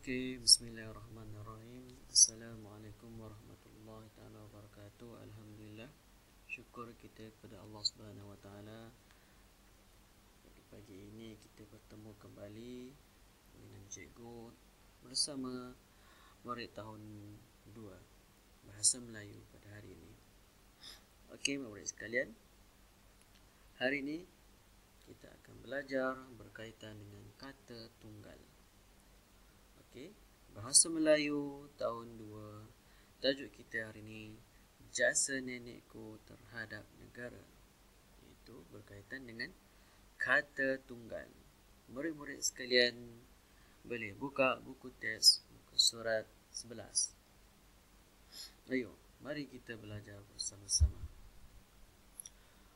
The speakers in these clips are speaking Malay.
Okey, bismillahirrahmanirrahim. Assalamualaikum warahmatullahi taala wabarakatuh. Alhamdulillah. Syukur kita kepada Allah Subhanahu wa taala. Pagi ini kita bertemu kembali dengan cikgu bersama murid tahun 2 Bahasa Melayu pada hari ini. Okey, murid sekalian. Hari ini kita akan belajar berkaitan dengan kata tunggal. Okey, Bahasa Melayu tahun 2. Tajuk kita hari ini Jasa Nenekku Terhadap Negara, iaitu berkaitan dengan kata tunggal. Murid-murid sekalian boleh buka buku teks, buku surat 11. Ayo, mari kita belajar bersama-sama.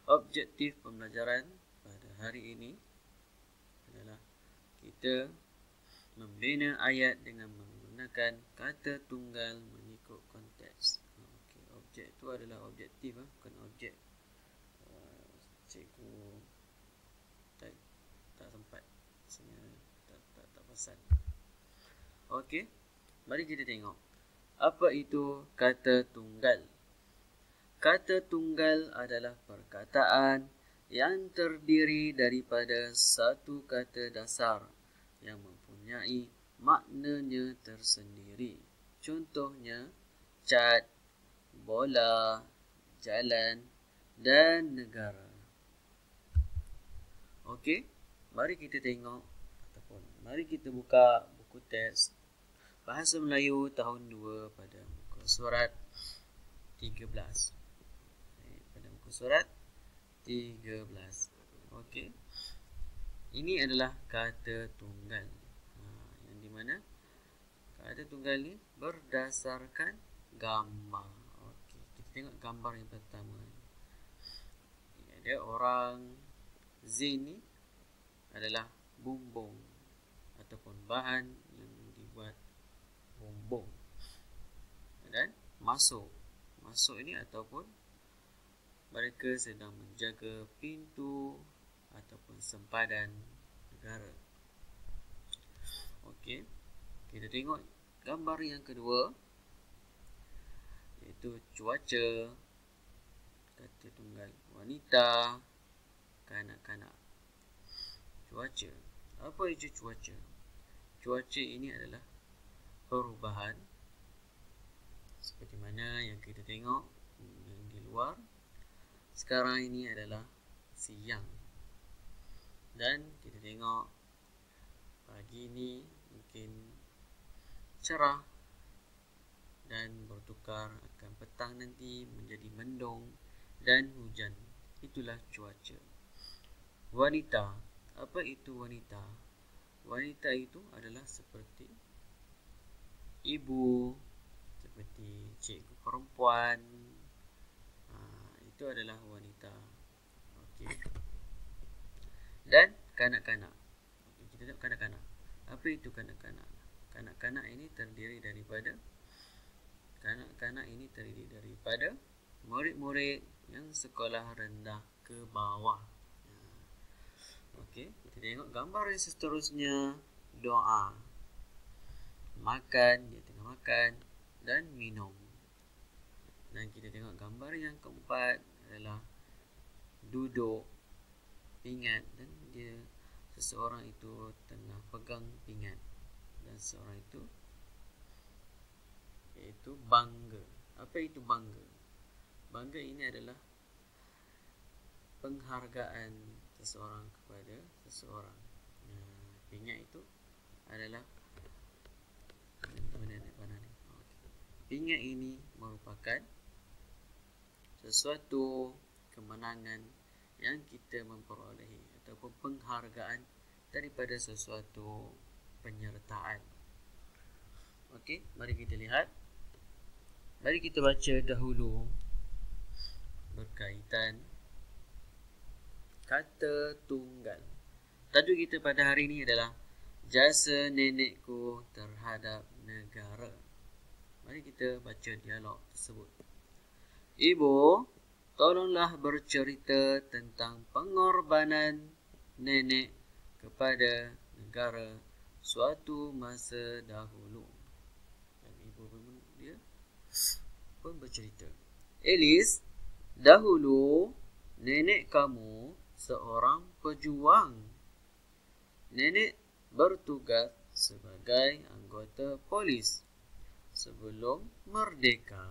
Objektif pembelajaran pada hari ini adalah kita membina ayat dengan menggunakan kata tunggal mengikut konteks. Okey, objek itu adalah objektif, bukan objek. Cikgu tak sempat, sebenarnya tak pasal. Okey, mari kita tengok apa itu kata tunggal. Kata tunggal adalah perkataan yang terdiri daripada satu kata dasar yang mempunyai maknanya tersendiri. Contohnya, cat, bola, jalan dan negara. Okey, mari kita tengok ataupun mari kita buka buku teks Bahasa Melayu tahun 2 pada muka surat 13. Pada muka surat 13. Okey. Ini adalah kata tunggal. Yang di mana kata tunggal ni berdasarkan gambar. Okey, kita tengok gambar yang pertama. Ini ada orang Z ni adalah bumbung ataupun bahan yang dibuat bumbung. Dan masuk ini ataupun mereka sedang menjaga pintu ataupun sempadan negara. Okey, kita tengok gambar yang kedua, iaitu cuaca. Kata tunggal wanita, kanak-kanak. Cuaca. Apa itu cuaca? Cuaca ini adalah perubahan seperti mana yang kita tengok yang di luar. Sekarang ini adalah siang. Dan kita tengok pagi ini mungkin cerah dan bertukar akan petang nanti menjadi mendung dan hujan. Itulah cuaca. Wanita. Apa itu wanita? Wanita itu adalah seperti ibu, seperti cikgu perempuan. Itu adalah wanita. Okey. Dan kanak-kanak. Kita tengok kanak-kanak. Apa itu kanak-kanak? Kanak-kanak ini terdiri daripada murid-murid yang sekolah rendah ke bawah. Okey, kita tengok gambar yang seterusnya, doa. Makan, dia tengah makan dan minum. Dan kita tengok gambar yang keempat adalah duduk, pingat, dan seseorang itu tengah pegang pingat, dan seorang itu iaitu bangga. Apa itu bangga? Bangga ini adalah penghargaan seseorang kepada seseorang. Pingat itu adalah pingat ini merupakan sesuatu kemenangan yang kita memperolehi ataupun penghargaan daripada sesuatu penyertaan. Okey, mari kita lihat. Mari kita baca dahulu berkaitan kata tunggal. Tajuk kita pada hari ini adalah Jasa Nenekku Terhadap Negara. Mari kita baca dialog tersebut. Ibu, tolonglah bercerita tentang pengorbanan nenek kepada negara suatu masa dahulu. Dan ibu dia pun bercerita, Alice, dahulu nenek kamu seorang pejuang. Nenek bertugas sebagai anggota polis sebelum merdeka.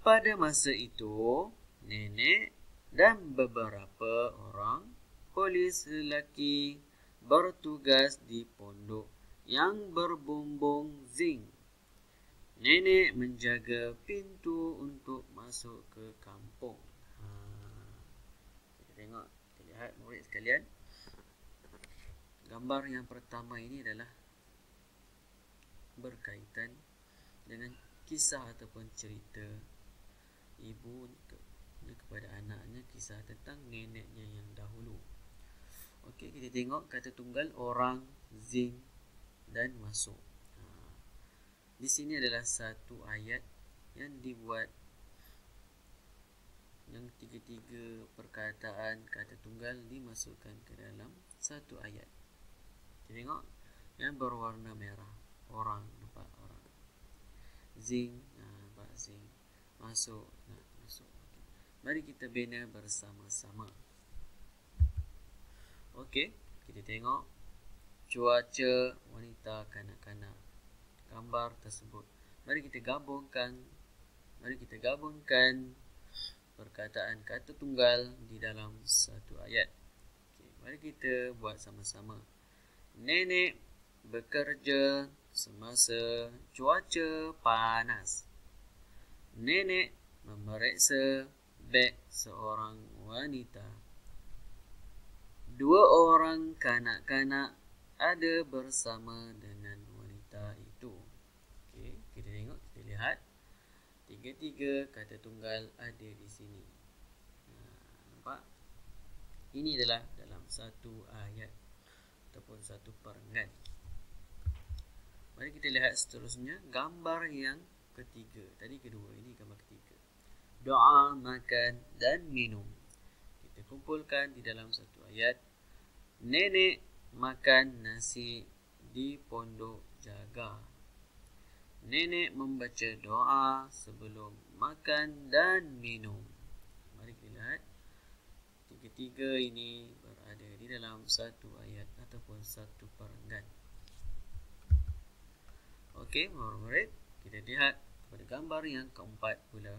Pada masa itu, nenek dan beberapa orang polis lelaki bertugas di pondok yang berbumbung zinc. Nenek menjaga pintu untuk masuk ke kampung. Kita tengok, kita lihat murid sekalian. Gambar yang pertama ini adalah berkaitan dengan kisah ataupun cerita ibu kepada anaknya, kisah tentang neneknya yang dahulu. Okey, kita tengok kata tunggal orang, zinc dan masuk. Di sini adalah satu ayat yang dibuat, yang tiga-tiga perkataan kata tunggal dimasukkan ke dalam satu ayat. Kita tengok yang berwarna merah, orang, nampak orang. Zinc, nampak zinc. Masuk, masuk. Okay. Mari kita bina bersama-sama. Okey, kita tengok cuaca wanita kanak-kanak. Gambar tersebut. Mari kita gabungkan perkataan kata tunggal di dalam satu ayat. Okay, mari kita buat sama-sama. Nenek bekerja semasa cuaca panas. Nenek memeriksa beg seorang wanita. Dua orang kanak-kanak ada bersama dengan wanita itu. Okey, kita tengok, kita lihat. Tiga-tiga kata tunggal ada di sini. Nampak? Ini adalah dalam satu ayat ataupun satu perenggan. Mari kita lihat seterusnya gambar yang ketiga. Tadi kedua, ini gambar ketiga. Doa, makan dan minum. Kita kumpulkan di dalam satu ayat. Nenek makan nasi di pondok jaga. Nenek membaca doa sebelum makan dan minum. Mari kita lihat. Tiga-tiga ini berada di dalam satu ayat ataupun satu perenggan. Okey, murid-murid, kita lihat pada gambar yang keempat pula.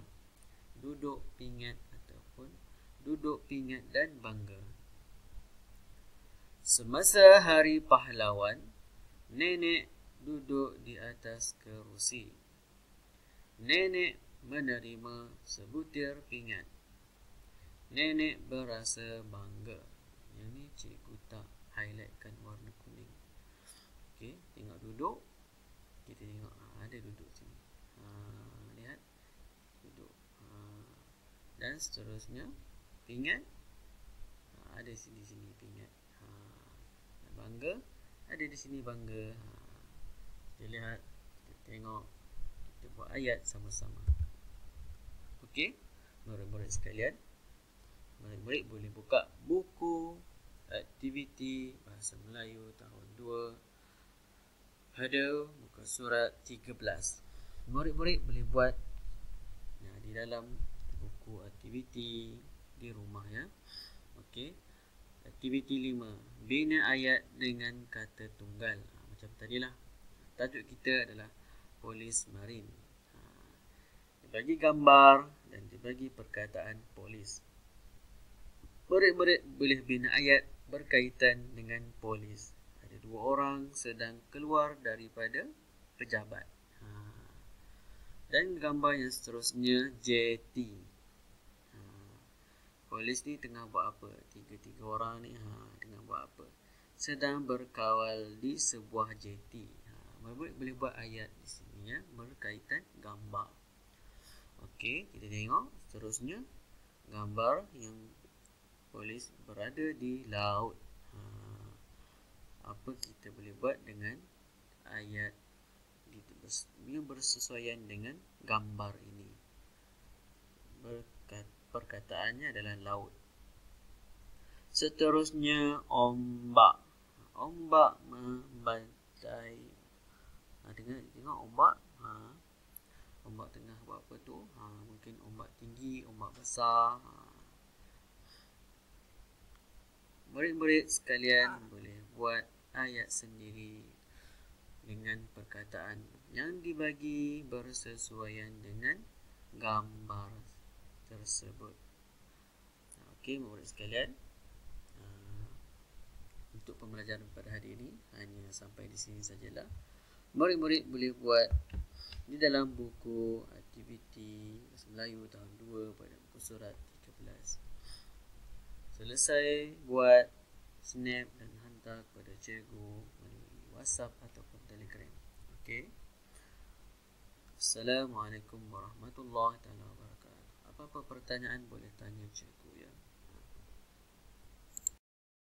Duduk pingat ataupun duduk pingat dan bangga. Semasa hari pahlawan, nenek duduk di atas kerusi. Nenek menerima sebutir pingat. Nenek berasa bangga. Yang ni cikgu tak highlightkan warna kuning. Okey, tengok duduk. Kita tengok ada duduk sini. Lihat duduk. Dan seterusnya pingat. Ada sini pingat. Bangga ada di sini bangga. Kita lihat, kita tengok, kita buat ayat sama-sama. Okey, murid-murid sekalian, murid-murid boleh buka buku aktiviti Bahasa Melayu tahun 2, ada muka surat 13. Murid-murid boleh buat di dalam buku aktiviti di rumah ya. Okey. Aktiviti 5, bina ayat dengan kata tunggal. Macam tadilah, tajuk kita adalah polis marin. Dibagi gambar dan dibagi perkataan polis. Murid-murid boleh bina ayat berkaitan dengan polis. Ada dua orang sedang keluar daripada pejabat. Dan gambar yang seterusnya JT. Polis ni tengah buat apa? Tiga-tiga orang ni tengah buat apa? Sedang berkawal di sebuah jeti. Murid boleh buat ayat di sini ya, berkaitan gambar. Okey, kita tengok seterusnya gambar yang polis berada di laut. Apa kita boleh buat dengan ayat yang bersesuaian dengan gambar ini? Perkataannya adalah laut. Seterusnya ombak. Ombak membantai. Tengok ombak. Ombak tengah buat apa tu? Mungkin ombak tinggi, ombak besar. Murid-murid sekalian boleh buat ayat sendiri dengan perkataan yang dibagi bersesuaian dengan gambar tersebut. Okey, murid sekalian, untuk pembelajaran pada hari ini hanya sampai di sini sajalah. Murid-murid boleh buat di dalam buku aktiviti Bahasa Melayu tahun 2 pada muka surat 13. Selesai buat, snap dan hantar kepada cikgu melalui WhatsApp ataupun Telegram. Okey. Assalamualaikum warahmatullahi wabarakatuh. Apa-apa pertanyaan boleh tanya cikgu ya.